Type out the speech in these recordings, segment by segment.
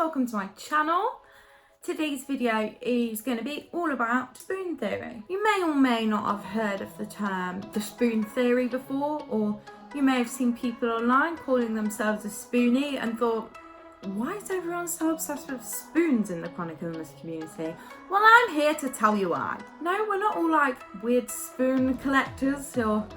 welcome to my channel. Today's video is going to be all about spoon theory. You may or may not have heard of the term the spoon theory before, or you may have seen people online calling themselves a spoonie and thought, why is everyone so obsessed with spoons in the chronic illness community? Well, I'm here to tell you why. No, we're not all like weird spoon collectors or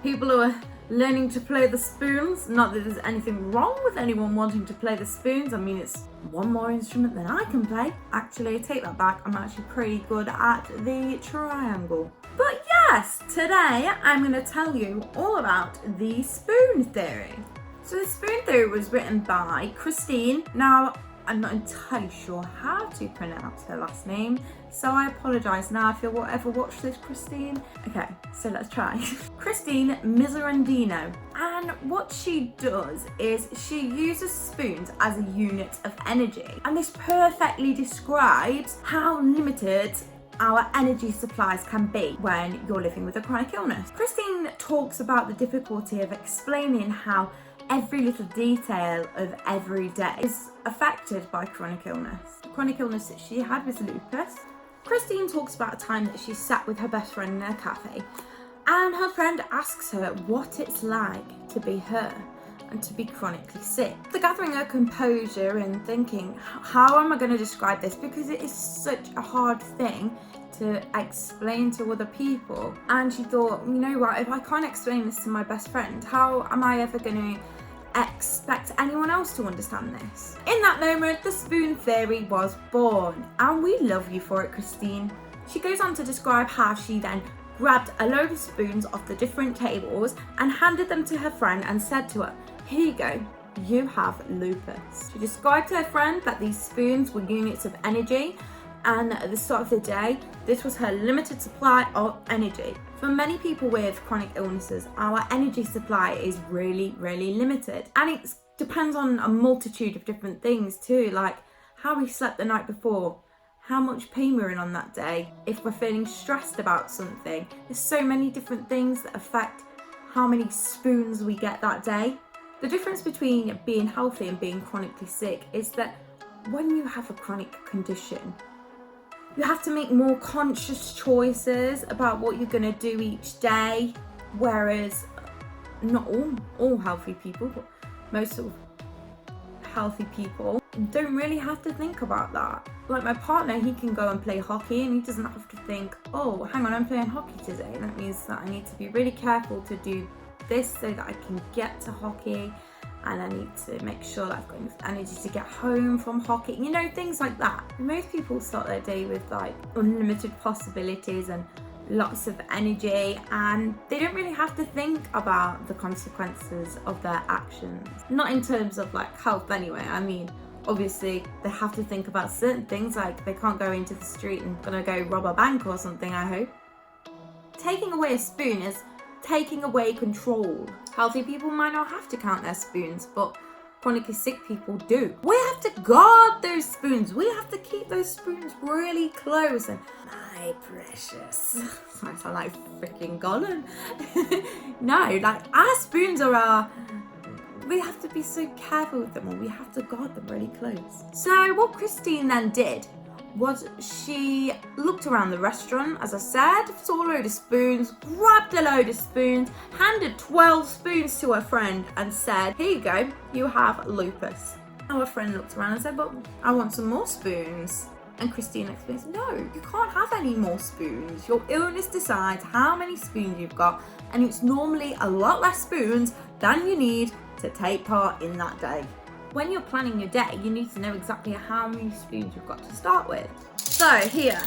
people who are learning to play the spoons. Not that there's anything wrong with anyone wanting to play the spoons. I mean, it's one more instrument than I can play. Actually, I take that back. I'm actually pretty good at the triangle. But yes, today I'm going to tell you all about the spoon theory. So the spoon theory was written by Christine. Now, I'm not entirely sure how to pronounce her last name, so I apologise now if you ever watch this, Christine. Okay, so let's try. Christine Miserandino. And what she does is she uses spoons as a unit of energy. And this perfectly describes how limited our energy supplies can be when you're living with a chronic illness. Christine talks about the difficulty of explaining how every little detail of every day is affected by chronic illness. The chronic illness that she had was lupus. Christine talks about a time that she sat with her best friend in a cafe, and her friend asks her what it's like to be her and to be chronically sick. So gathering her composure and thinking, how am I going to describe this? Because it is such a hard thing to explain to other people. And she thought, you know what, if I can't explain this to my best friend, how am I ever going to expect anyone else to understand this? In that moment, the spoon theory was born, and we love you for it, Christine. She goes on to describe how she then grabbed a load of spoons off the different tables and handed them to her friend and said to her, here you go, you have lupus. She described to her friend that these spoons were units of energy, and at the start of the day, this was her limited supply of energy. For many people with chronic illnesses, our energy supply is really, really limited. And it depends on a multitude of different things too, like how we slept the night before, how much pain we're in on that day, if we're feeling stressed about something. There's so many different things that affect how many spoons we get that day. The difference between being healthy and being chronically sick is that when you have a chronic condition, you have to make more conscious choices about what you're going to do each day, whereas not all healthy people, but most of healthy people don't really have to think about that. Like my partner, he can go and play hockey and he doesn't have to think, oh, hang on, I'm playing hockey today. That means that I need to be really careful to do this so that I can get to hockey, and I need to make sure that I've got enough energy to get home from hockey, you know, things like that. Most people start their day with like unlimited possibilities and lots of energy, and they don't really have to think about the consequences of their actions. Not in terms of like health anyway. I mean, obviously they have to think about certain things, like they can't go into the street and gonna go rob a bank or something, I hope. Taking away a spoon is taking away control. Healthy people might not have to count their spoons, but chronically sick people do. We have to guard those spoons. We have to keep those spoons really close. And my precious, I sound like freaking Gollum. No, like our spoons are we have to be so careful with them, or we have to guard them really close. So what Christine then did was she looked around the restaurant, as I said, saw a load of spoons, grabbed a load of spoons, handed 12 spoons to her friend and said, here you go, you have lupus. Our friend looked around and said, but I want some more spoons. And Christine explains, no, you can't have any more spoons. Your illness decides how many spoons you've got, and it's normally a lot less spoons than you need to take part in that day. When you're planning your day, you need to know exactly how many spoons you've got to start with. So here,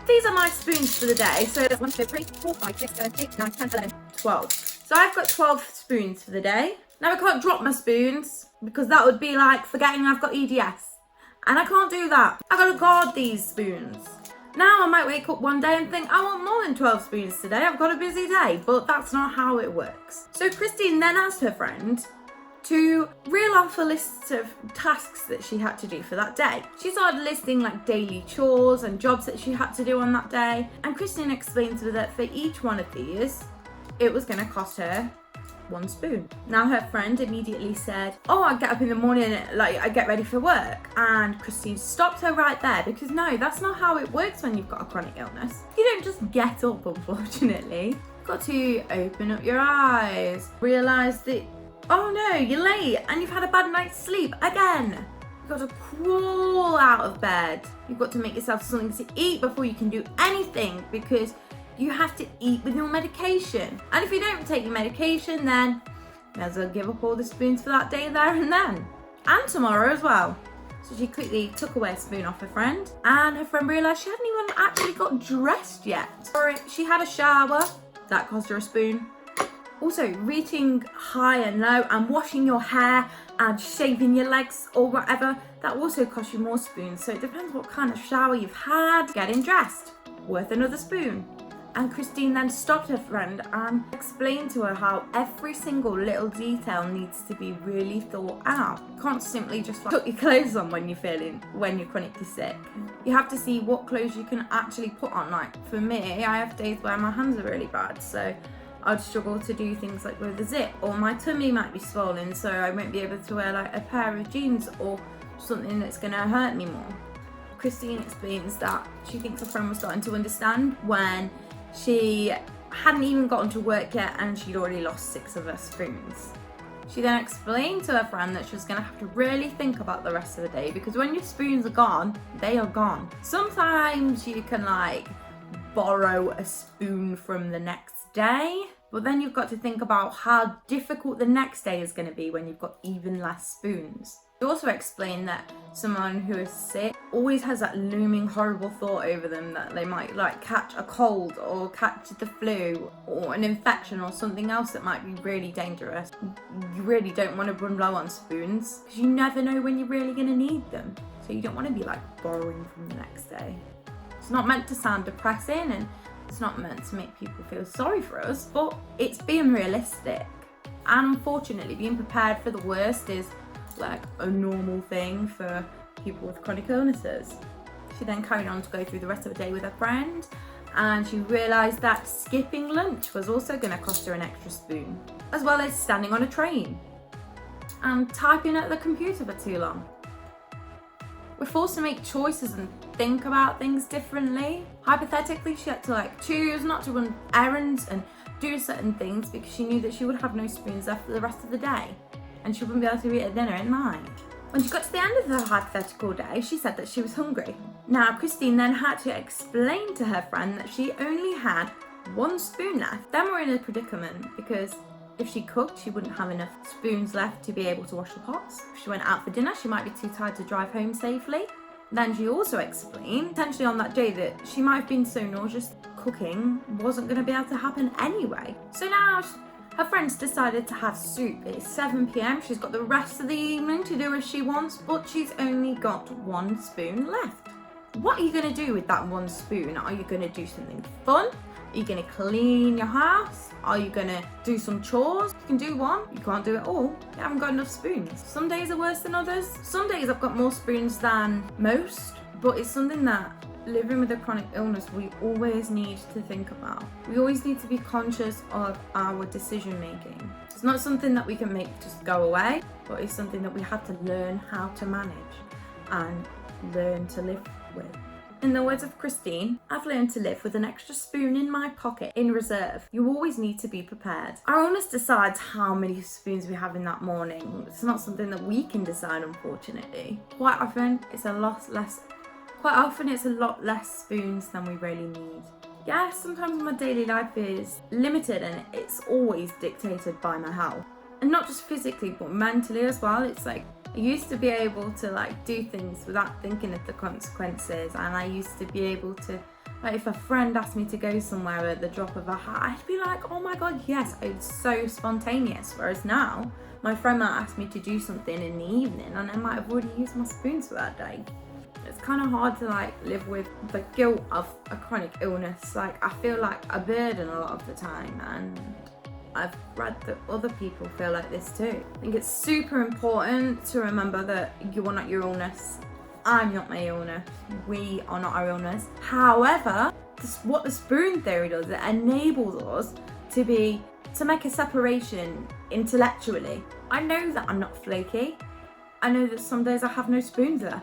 these are my spoons for the day. So that's 1, 2, 3, 4, 5, 6, 7, 8, 9, 10, 11, 12. So I've got 12 spoons for the day. Now I can't drop my spoons because that would be like forgetting I've got EDS. And I can't do that. I gotta guard these spoons. Now I might wake up one day and think I want more than 12 spoons today. I've got a busy day, but that's not how it works. So Christine then asked her friend to reel off a list of tasks that she had to do for that day. She started listing like daily chores and jobs that she had to do on that day, and Christine explained to her that for each one of these, it was going to cost her one spoon. Now her friend immediately said, oh, I get up in the morning, like I get ready for work. And Christine stopped her right there, because no, that's not how it works when you've got a chronic illness. You don't just get up, unfortunately. You've got to open up your eyes, realise that, oh no, you're late and you've had a bad night's sleep again. You've got to crawl out of bed. You've got to make yourself something to eat before you can do anything, because you have to eat with your medication. And if you don't take your medication, then you may as well give up all the spoons for that day there and then. And tomorrow as well. So she quickly took away a spoon off her friend, and her friend realised she hadn't even actually got dressed yet. She had a shower, that cost her a spoon. Also, reaching high and low and washing your hair and shaving your legs or whatever, that also costs you more spoons. So it depends what kind of shower you've had. Getting dressed, worth another spoon. And Christine then stopped her friend and explained to her how every single little detail needs to be really thought out. You can't simply just put your clothes on when you're chronically sick. You have to see what clothes you can actually put on. Like for me, I have days where my hands are really bad, so I'd struggle to do things like with a zip, or my tummy might be swollen, so I won't be able to wear like a pair of jeans or something that's going to hurt me more. Christine explains that she thinks her friend was starting to understand when she hadn't even gotten to work yet and she'd already lost 6 of her spoons. She then explained to her friend that she was going to have to really think about the rest of the day, because when your spoons are gone, they are gone. Sometimes you can like borrow a spoon from the next day, but then you've got to think about how difficult the next day is going to be when you've got even less spoons. She also explained that someone who is sick always has that looming horrible thought over them that they might like catch a cold or catch the flu or an infection or something else that might be really dangerous. You really don't want to run low on spoons, because you never know when you're really going to need them. So you don't want to be like borrowing from the next day. It's not meant to sound depressing, and it's not meant to make people feel sorry for us, but it's being realistic. And unfortunately, being prepared for the worst is like a normal thing for people with chronic illnesses. She then carried on to go through the rest of the day with her friend, and she realised that skipping lunch was also going to cost her an extra spoon, as well as standing on a train and typing at the computer for too long. We're forced to make choices and think about things differently. Hypothetically, she had to like choose not to run errands and do certain things because she knew that she would have no spoons left for the rest of the day, and she wouldn't be able to eat at dinner at night. When she got to the end of the hypothetical day, she said that she was hungry. Now, Christine then had to explain to her friend that she only had 1 spoon left. Then we're in a predicament, because if she cooked, she wouldn't have enough spoons left to be able to wash the pots. If she went out for dinner, she might be too tired to drive home safely. Then she also explained, potentially on that day, that she might have been so nauseous cooking wasn't going to be able to happen anyway. So now her friends decided to have soup. It's 7 p.m. She's got the rest of the evening to do as she wants, but she's only got 1 spoon left. What are you going to do with that 1 spoon? Are you going to do something fun? Are you going to clean your house? Are you going to do some chores? You can do one, you can't do it all. You haven't got enough spoons. Some days are worse than others. Some days I've got more spoons than most, but it's something that living with a chronic illness we always need to think about. We always need to be conscious of our decision making. It's not something that we can make just go away, but it's something that we have to learn how to manage and learn to live with. In the words of Christine, I've learned to live with an extra spoon in my pocket in reserve. You always need to be prepared. Our illness decides how many spoons we have in that morning. It's not something that we can decide, unfortunately. Quite often it's a lot less spoons than we really need. Yeah, sometimes my daily life is limited and it's always dictated by my health. And not just physically, but mentally as well. It's like, I used to be able to like do things without thinking of the consequences, and I used to be able to, like, if a friend asked me to go somewhere at the drop of a hat, I'd be like, oh my god, yes, it's so spontaneous. Whereas now, my friend might ask me to do something in the evening and I might have already used my spoons for that day. It's kind of hard to like live with the guilt of a chronic illness. Like, I feel like a burden a lot of the time, and I've read that other people feel like this too. I think it's super important to remember that you are not your illness. I'm not my illness. We are not our illness. However, what the spoon theory does, it enables us to be to make a separation intellectually. I know that I'm not flaky. I know that some days I have no spoons there.